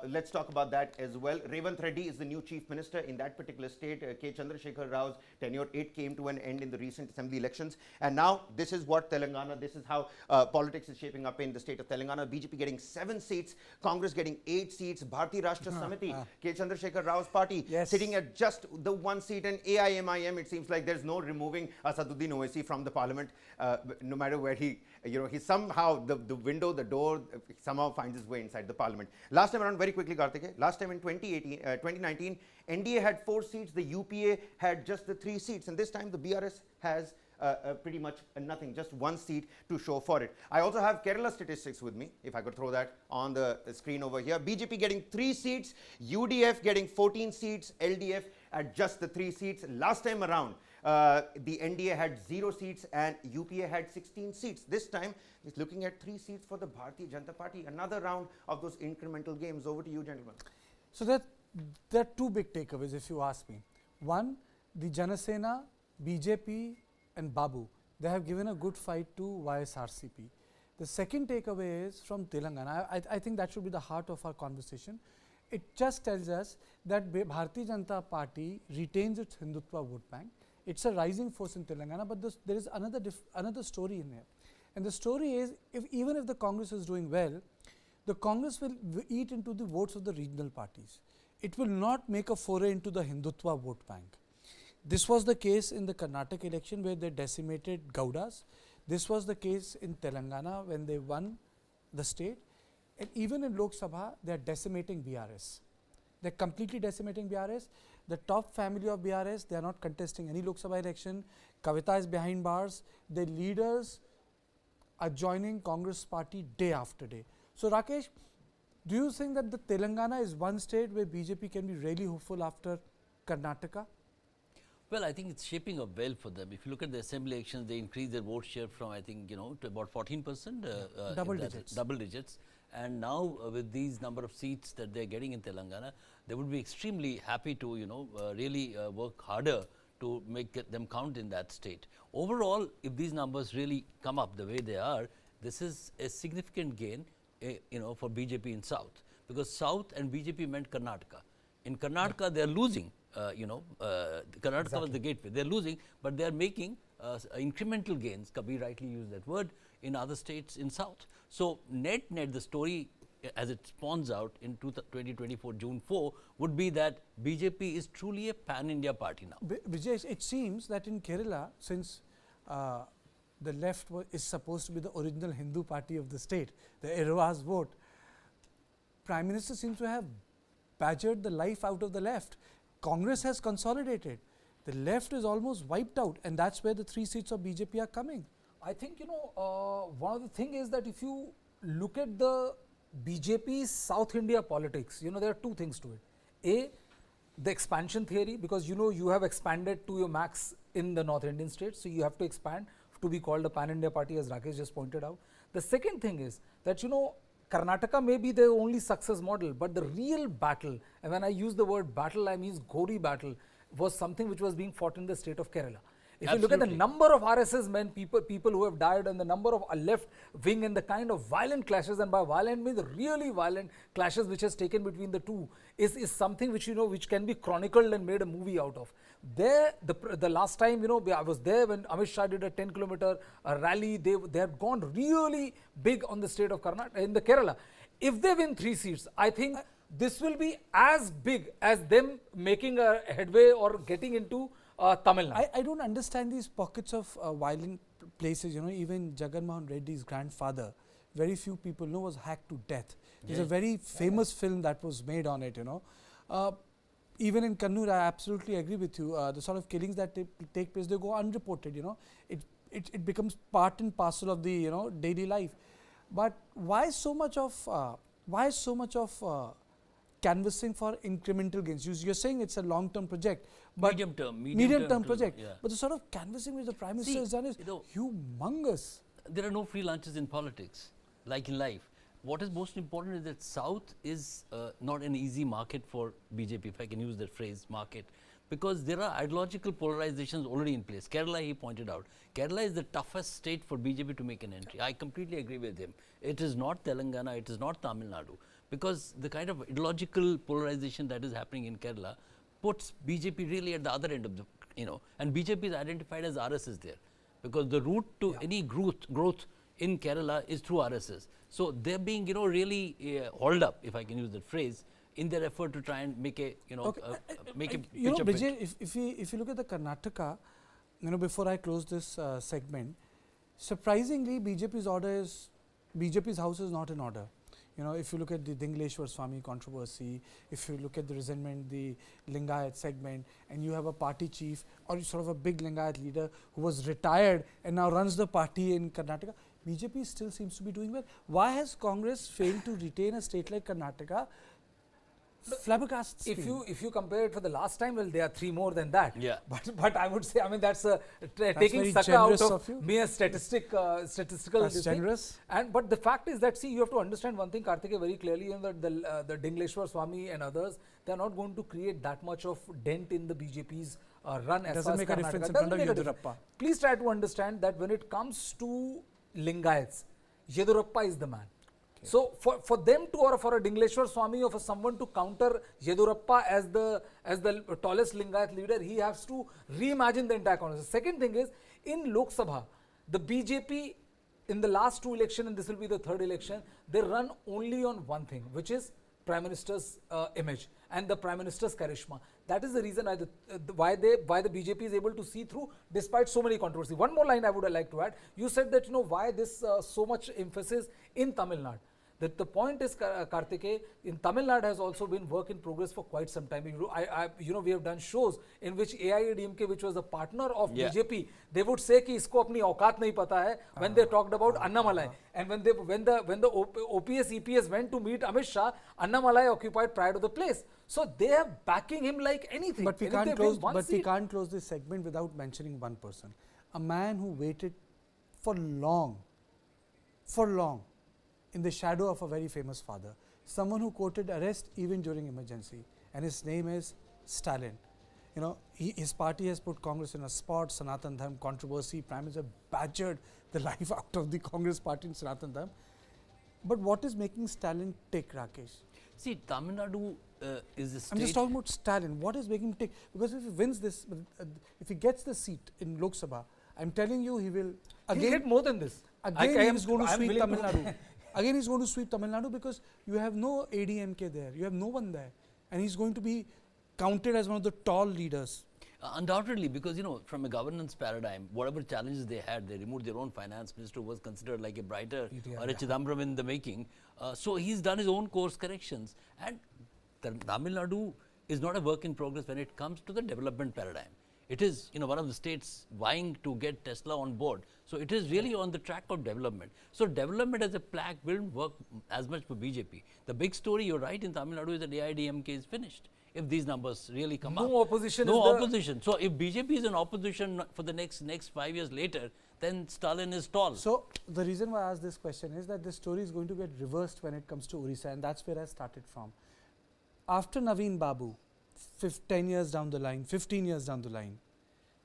let's talk about that as well. Revanth Reddy is the new chief minister in that particular state. K. Chandrasekhar Rao's tenure, it came to an end in the recent assembly elections. And now this is what Telangana, this is how politics is shaping up in the state of Telangana. BJP getting 7 seats, Congress getting 8 seats, Bharatiya Rashtra Samiti, K. Chandrasekhar Rao's party, sitting at just the 1 seat, and AIMIM, it seems like there's no removing Asaduddin Owaisi from the parliament. No matter where he somehow, the window, the door, somehow finds his way inside the parliament. Last time around, very quickly, Karthike, last time in 2019, NDA had 4 seats, the UPA had just the 3 seats, and this time the BRS has pretty much nothing, just 1 seat to show for it. I also have Kerala statistics with me, if I could throw that on the screen over here. BJP getting 3 seats, UDF getting 14 seats, LDF at just the 3 seats. Last time around, the NDA had 0 seats and UPA had 16 seats. This time, it's looking at 3 seats for the Bharatiya Janata Party. Another round of those incremental games. Over to you, gentlemen. So there are 2 big takeaways, if you ask me. One, the Janasena, BJP and Babu, they have given a good fight to YSRCP. The second takeaway is from Telangana. I think that should be the heart of our conversation. It just tells us that Bharatiya Janata Party retains its Hindutva vote bank. It's a rising force in Telangana, but there is another story in there. And the story is, even if the Congress is doing well, the Congress will eat into the votes of the regional parties. It will not make a foray into the Hindutva vote bank. This was the case in the Karnataka election where they decimated Gaudas. This was the case in Telangana when they won the state. And even in Lok Sabha, they are decimating BRS. They are completely decimating BRS. The top family of BRS, they are not contesting any Lok Sabha election. Kavita is behind bars. The leaders are joining Congress party day after day. So Rakesh, do you think that the Telangana is one state where BJP can be really hopeful after Karnataka? Well, I think it's shaping up well for them. If you look at the assembly elections, they increased their vote share from, I think, to about 14%. Double digits. Double digits. And now with these number of seats that they're getting in Telangana, they would be extremely happy to, really work harder to make them count in that state. Overall, if these numbers really come up the way they are, this is a significant gain, for BJP in South, because South and BJP meant Karnataka. In Karnataka, they are losing. Karnataka was the gateway. They are losing, but they are making incremental gains. Kabir rightly used that word in other states in South. So net, the story as it spawns out in 2024 June 4 would be that BJP is truly a pan-India party now. Vijay, it seems that in Kerala, since the left is supposed to be the original Hindu party of the state, the Erovas vote, Prime Minister seems to have badgered the life out of the left. Congress has consolidated. The left is almost wiped out, and that's where the 3 seats of BJP are coming. I think, one of the thing is that if you look at the BJP's South India politics, there are 2 things to it. A, the expansion theory, because you have expanded to your max in the North Indian states, so you have to expand to be called a pan-India party, as Rakesh just pointed out. The second thing is that, Karnataka may be the only success model, but the real battle, and when I use the word battle, I mean gory battle, was something which was being fought in the state of Kerala. If you look at the number of RSS men, people who have died, and the number of left wing and the kind of violent clashes, and by violent means really violent clashes which has taken between the two, is something which which can be chronicled and made a movie out of. There, the last time I was there when Amit Shah did a 10-kilometer rally. They have gone really big on the state of Karnataka in the Kerala. If they win 3 seats, I think this will be as big as them making a headway or getting into Tamil Nadu. I don't understand these pockets of violent places. Even Jagan Mohan Reddy's grandfather, very few people know, was hacked to death. There's a very famous film that was made on it. Even in Kannur, I absolutely agree with you. The sort of killings that take place, they go unreported. It becomes part and parcel of the daily life. But why so much of canvassing for incremental gains? You're saying it's a long-term project, but medium-term project. Yeah. But the sort of canvassing which the Prime Minister has done is humongous. There are no free lunches in politics, like in life. What is most important is that South is not an easy market for BJP, if I can use that phrase, market, because there are ideological polarizations already in place. Kerala, he pointed out, Kerala is the toughest state for BJP to make an entry. I completely agree with him. It is not Telangana, it is not Tamil Nadu, because the kind of ideological polarization that is happening in Kerala puts BJP really at the other end of the, and BJP is identified as RSS there, because the route to any growth in Kerala is through RSS. So they're being, really hauled up, if I can use that phrase, in their effort to try and make a, make a pitch of Vijay, it. if you look at the Karnataka, before I close this segment, surprisingly, BJP's house is not in order. If you look at the Dingleshwar Swami controversy, if you look at the resentment, the Lingayat segment, and you have a party chief or sort of a big Lingayat leader who was retired and now runs the party in Karnataka, BJP still seems to be doing well. Why has Congress failed to retain a state like Karnataka? Flabbergasts. If you compare it for the last time, well, there are 3 more than that. Yeah. But I would say, that's taking very sucker out generous of of you. mere statistical. That's this thing. generous. But the fact is that, see, you have to understand one thing, Karthike, very clearly, that the Dingleshwar Swami and others, they are not going to create that much of dent in the BJP's run as far as Doesn't make a Karnataka. difference in Doesn't front of make a difference. Yediyurappa. Please try to understand that when it comes to Lingayats, Yediyurappa is the man. So for them to, or for a Dingleshwar Swami or for someone to counter Yediyurappa as the tallest Lingayat leader, he has to reimagine the entire conversation. Second thing is, in Lok Sabha, the BJP in the last 2 elections, and this will be the 3rd election, they run only on one thing, which is Prime Minister's image and the Prime Minister's charisma. That is the reason why the BJP is able to see through despite so many controversies. One more line I would like to add. You said that why this so much emphasis in Tamil Nadu. That the point is, Karthike, in Tamil Nadu has also been work in progress for quite some time. We have done shows in which AIADMK, which was a partner of BJP, they would say कि इसको अपनी औकात नहीं पता है when they talked about Annamalai. And when the OPS EPS went to meet Amit Shah, Annamalai occupied pride of the place. So they are backing him like anything. But we can't close this segment without mentioning one person, a man who waited for long, in the shadow of a very famous father, someone who quoted arrest even during emergency, and his name is Stalin. His party has put Congress in a spot. Sanatan Dharm controversy, Prime Minister badgered the life out of the Congress party in Sanatan Dharm. But what is making Stalin tick, Rakesh? See, Tamil Nadu is a state. I'm just talking about Stalin. What is making him tick? Because if he wins this, if he gets the seat in Lok Sabha, I'm telling you, he will He'll get more than this. Again, he's going to sweep Tamil Nadu. Again, he's going to sweep Tamil Nadu because you have no ADMK there. You have no one there. And he's going to be counted as one of the tall leaders. Undoubtedly, because from a governance paradigm, whatever challenges they had, they removed their own finance minister who was considered like a brighter or a Chidambaram in the making. So he's done his own course corrections. And Tamil Nadu is not a work in progress when it comes to the development paradigm. It is one of the states vying to get Tesla on board. So it is really on the track of development. So development as a plaque will work as much for BJP. The big story, you're right, in Tamil Nadu is that AIADMK is finished. If these numbers really come up. No opposition. So if BJP is in opposition for the next 5 years later, then Stalin is tall. So the reason why I asked this question is that this story is going to get reversed when it comes to Odisha, and that's where I started from. After Naveen Babu, 10 years down the line, 15 years down the line,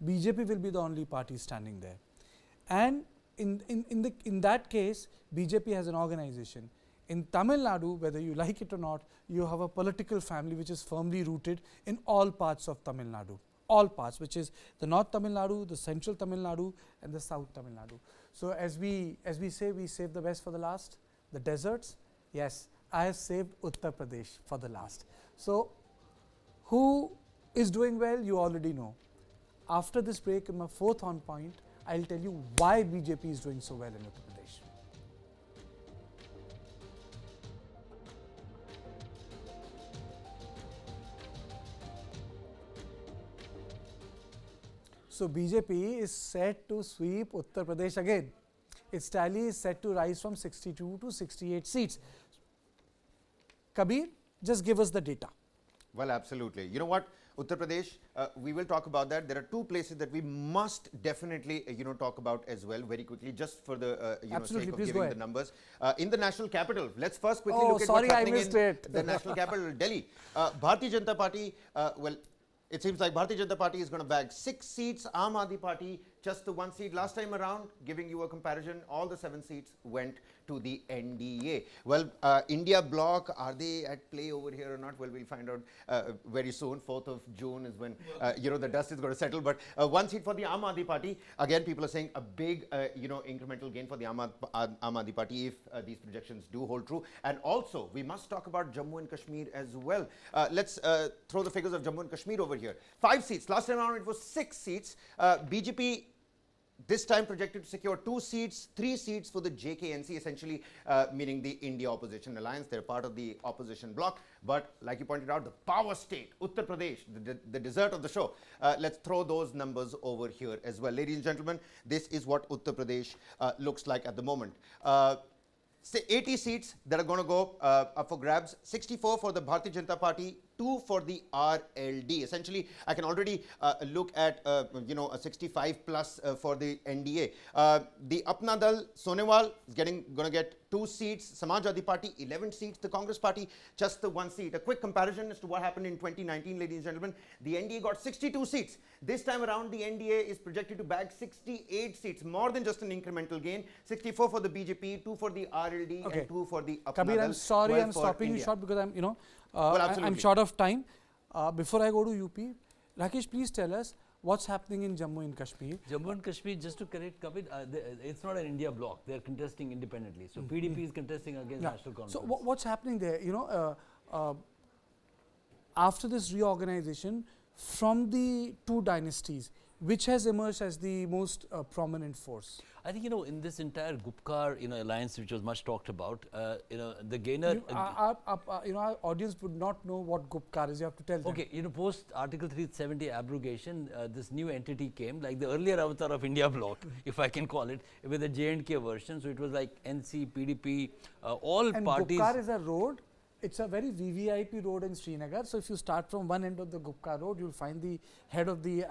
BJP will be the only party standing there. And in that case, BJP has an organization. In Tamil Nadu, whether you like it or not, you have a political family which is firmly rooted in all parts of Tamil Nadu. All parts, which is the North Tamil Nadu, the Central Tamil Nadu, and the South Tamil Nadu. So as we say, we save the best for the last. The deserts, yes, I have saved Uttar Pradesh for the last. So, who is doing well? You already know. After this break, in my fourth on point, I'll tell you why BJP is doing so well in Uttar Pradesh. So BJP is set to sweep Uttar Pradesh again. Its tally is set to rise from 62 to 68 seats. Kabir, just give us the data. Well, absolutely. You know what, Uttar Pradesh, we will talk about that. There are two places that we must definitely, talk about as well very quickly, just for the, sake of giving the numbers. In the national capital, let's first quickly look at what's happening in the national capital, Delhi. Bharatiya Janata Party, it seems like Bharatiya Janata Party is going to bag 6 seats. Aam Aadmi Party, just the 1 seat. Last time around, giving you a comparison, all the 7 seats went to the NDA. Well, India bloc, are they at play over here or not? Well, we'll find out very soon. 4th of June is when, the dust is going to settle. But 1 seat for the Aam Aadmi Party. Again, people are saying a big, incremental gain for the Aam Aadmi Party if these projections do hold true. And also, we must talk about Jammu and Kashmir as well. Let's throw the figures of Jammu and Kashmir over here. 5 seats. Last time around, it was 6 seats. BJP this time projected to secure 2 seats, 3 seats for the JKNC, essentially meaning the India Opposition Alliance. They're part of the opposition bloc. But like you pointed out, the power state, Uttar Pradesh, the dessert of the show. Let's throw those numbers over here as well. Ladies and gentlemen, this is what Uttar Pradesh looks like at the moment. Say 80 seats that are going to go up for grabs, 64 for the Bharatiya Janata Party, 2 for the RLD. Essentially, I can already look at, a 65 plus for the NDA. The Apna Dal, Sonewal is going to get 2 seats. Samajwadi Party, 11 seats. The Congress Party, just the 1 seat. A quick comparison as to what happened in 2019, ladies and gentlemen. The NDA got 62 seats. This time around, the NDA is projected to bag 68 seats, more than just an incremental gain. 64 for the BJP, 2 for the RLD, and 2 for the Apna Dal. Kabir, I'm sorry, I'm stopping you short because I'm, I'm short of time. Before I go to UP, Rakesh, please tell us what's happening in Jammu and Kashmir. Jammu and Kashmir, just to correct Kabir, it's not an India bloc. They are contesting independently. So PDP is contesting against National Conference. So what's happening there? After this reorganization, from the 2 dynasties, which has emerged as the most prominent force? I think, in this entire Gupkar, alliance, which was much talked about, the gainer... our audience would not know what Gupkar is. You have to tell them. Okay, post Article 370 abrogation, this new entity came, like the earlier avatar of India bloc, if I can call it, with the J&K version. So it was like NC, PDP, all parties... Gupkar is a road. It's a very VVIP road in Srinagar. So if you start from one end of the Gupkar road, you'll find the head of the,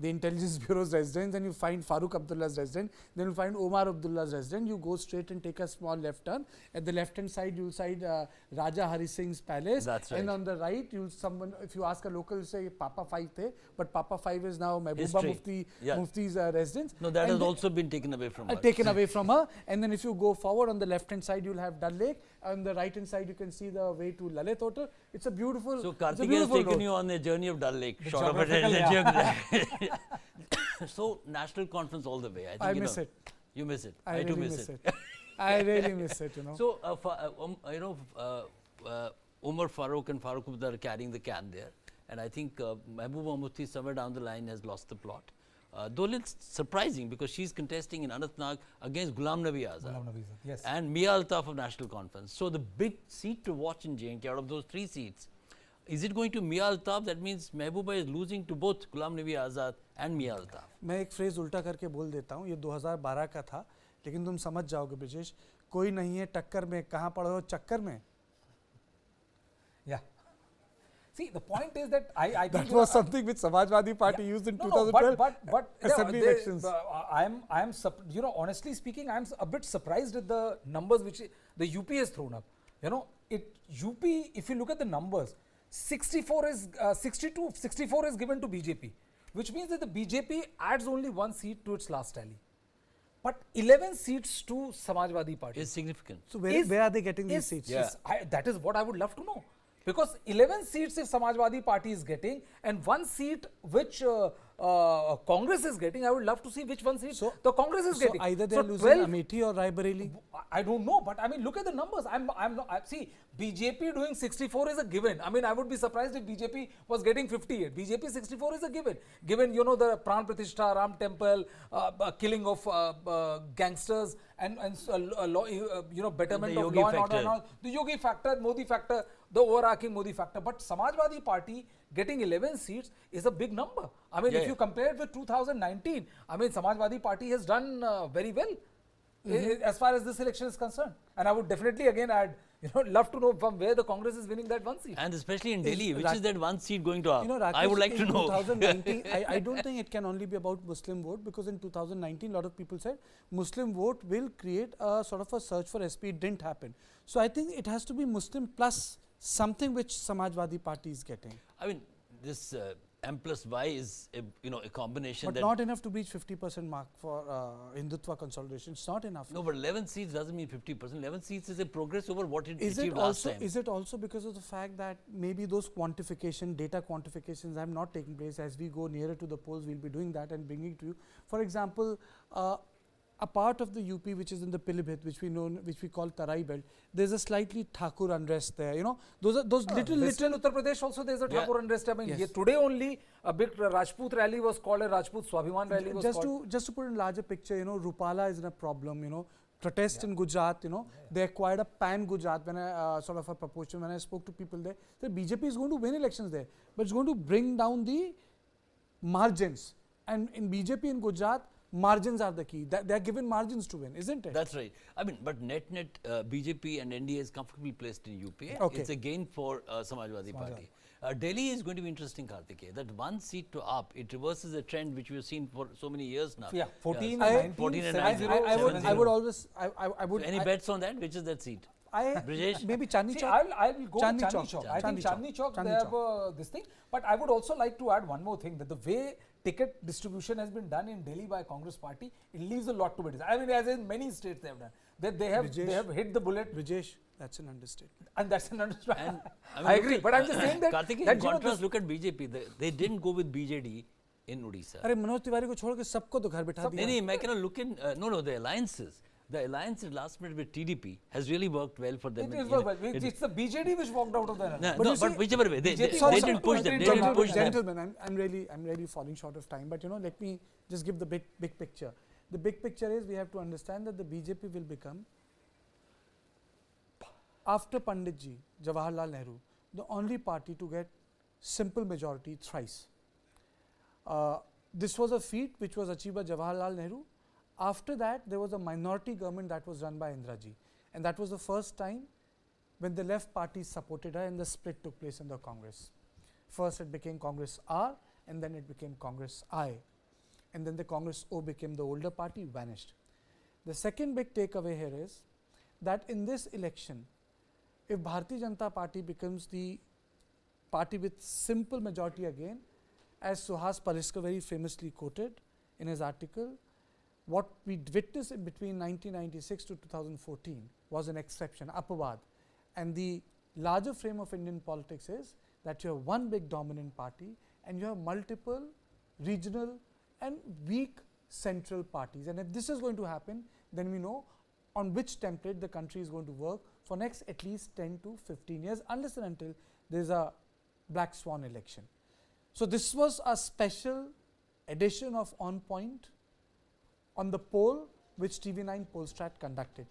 the Intelligence Bureau's residence, and you find Farooq Abdullah's residence. Then you'll find Omar Abdullah's residence. You go straight and take a small left turn. At the left hand side, you'll find Raja Hari Singh's palace. That's right. And on the right, if you ask a local, you'll say Papa 5 the, but Papa 5 is now Mehbooba Mufti's residence. No, that has also been taken away from her. Taken away from her. And then if you go forward on the left hand side, you'll have Dal Lake. On the right hand side, you can see the way to Lalit Hotel. It's a beautiful. So Karthik has taken you on a journey of Dal Lake. Short of it. So National Conference all the way. I think miss it. You miss it. I too really miss it. I really miss it. So Umar Farooq and Farooq Abdullah are carrying the can there, and I think Mehbooba Mufti somewhere down the line has lost the plot. Though it's surprising because she's contesting in Anantnag against Ghulam Nabi Azad yes. and Mia Altaf of National Conference. So the big seat to watch in J&K out of those 3 seats, is it going to Mia Altaf? That means Mehbooba is losing to both Ghulam Nabi Azad and Mia Altaf. मैं एक phrase उल्टा करके बोल देता हूँ. ये 2012 का था, लेकिन तुम समझ जाओगे ब्रिजेश. कोई नहीं है टक्कर में, कहाँ पड़े हो चक्कर में. Yeah. See, the point is that I think that was something which Samajwadi Party used in 2012 but assembly elections. I'm honestly speaking, I'm a bit surprised at the numbers which the UP has thrown up. UP, if you look at the numbers, 64 is 64 is given to BJP, which means that the BJP adds only 1 seat to its last tally. But 11 seats to Samajwadi Party is significant. So where are they getting these seats? Yeah. That is what I would love to know. Because 11 seats if Samajwadi Party is getting, and 1 seat which Congress is getting, I would love to see which one seat So- the Congress is So getting. either they're So losing 12 Amethi or Raebareli. I don't know, but I mean, look at the numbers. I'm not, see, BJP doing 64 is a given. I mean, I would be surprised if BJP was getting 58. BJP 64 is a given. Given, you know, the Pran Pratishtha, Ram Temple, killing of gangsters and you know, betterment The of Yogi law and order factor. and all. The Yogi factor, Modi factor, the overarching Modi factor. But Samajwadi Party getting 11 seats is a big number. I mean, if you compare it with 2019, I mean, Samajwadi Party has done very well. As far as this election is concerned. And I would definitely again add, you know, love to know from where the Congress is winning that one seat. And especially in Delhi, which Ra- is that one seat going to up? You know, I would Rakesh, like to in know. 2019, I don't think it can only be about Muslim vote, because in 2019, a lot of people said Muslim vote will create a sort of a search for SP. It didn't happen. So I think it has to be Muslim plus something which Samajwadi Party is getting. I mean, this M plus Y is a combination But that. not enough to reach 50% mark for Hindutva consolidation. It's not enough. No, but 11 seats doesn't mean 50%. 11 seats is a progress over what it Is achieved it last also time. is it also because of the fact that maybe those data quantifications have not taken place? As we go nearer to the polls, we'll be doing that and bringing to you. For example, a part of the UP which is in the Pilibhit, which we call Tarai belt, there's a slightly Thakur unrest there. You know, those little Western Uttar Pradesh also there's a Yeah. Thakur unrest. I mean, Yes. today only a big Rajput rally was called, a Rajput Swabhiman rally was called. just to put in larger picture, you know, Rupala is in a problem. You know, protest in Gujarat. You know, they acquired a pan Gujarat when I sort of a proportion. When I spoke to people there, the BJP is going to win elections there, but it's going to bring down the margins. And in BJP in Gujarat, margins are the key. They are given margins to win, isn't it? That's right. I mean, but net BJP and NDA is comfortably placed in UP. Okay. It's a gain for Samajwadi Party. Delhi is going to be interesting, Karthikeya. That one seat to up, it reverses a trend which we have seen for so many years now. Yeah, 14 Yes. and 19, 14 and 70, 19. I would always, I would. So any bets on that? Which is that seat? Brijesh? Maybe Chandni See, Chowk. I'll go Chandni with Chandni Chowk. Chowk. I think Chandni Chowk. Chandni Chowk, Chandni they have Chowk. this thing. But I would also like to add one more thing, that the way ticket distribution has been done in Delhi by Congress Party, it leaves a lot to be desired. I mean, as in many states they have done. They have hit the bullet, Brijesh, that's an understatement. and that's an understanding. And I agree, but I'm just saying that, Karthikeya, that in you know, contrast, look at BJP. They didn't go with BJD in Odisha. अरे मनोज तिवारी को छोड़ के सबको तो घर बिठा दिया. I cannot look in. The alliances. The alliance at last minute with TDP has really worked well for them. it's the BJD which walked out of the No, But you see, but whichever way, they Sorry, didn't push them. They didn't push them. Gentlemen, I'm really falling short of time. But you know, let me just give the big picture. The big picture is we have to understand that the BJP will become, after Panditji, Jawaharlal Nehru, the only party to get simple majority thrice. This was a feat which was achieved by Jawaharlal Nehru. After that, there was a minority government that was run by Indraji, and that was the first time when the left parties supported her and the split took place in the Congress. First it became Congress R, and then it became Congress I, and then the Congress O became the older party, vanished. The second big takeaway here is that in this election, if Bharatiya Janata Party becomes the party with simple majority again, as Suhas Pariskar very famously quoted in his article, what we witnessed in between 1996 to 2014 was an exception, upward. And the larger frame of Indian politics is that you have one big dominant party and you have multiple regional and weak central parties. And if this is going to happen, then we know on which template the country is going to work for next at least 10 to 15 years, unless and until there is a black swan election. So this was a special edition of On Point on the poll which TV9 Polstrat conducted.